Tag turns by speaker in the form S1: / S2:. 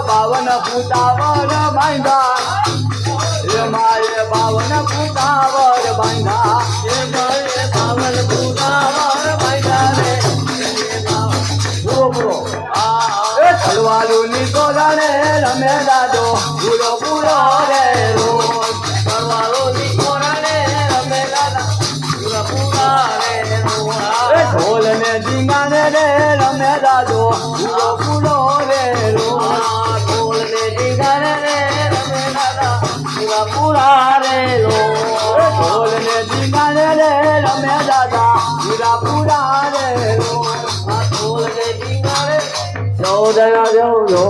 S1: બાવન ફૂટાવર બાંધા મારે બાવન ફૂટાવર બાંધા બાવન ફૂટાવર બાંધા રે ખલવાલું ની કોરાને રમે દાદો પૂરો પૂરો રે રોજ ખલવાલું ની કોરાને રમે દાદા પૂરો પૂરા રે ઢોલ ને ડીંગાને રે રમે દાદો પૂરો પૂરો રે રોજ ઢોલ ને ડીંગાને રે રમે દાદા પૂરા પૂરા રે ઢોલ ને ડીંગાને રે રમે દાદા પૂરા પૂરા રે ઢોલ ને ડીંગાને ચૌદના દેવજો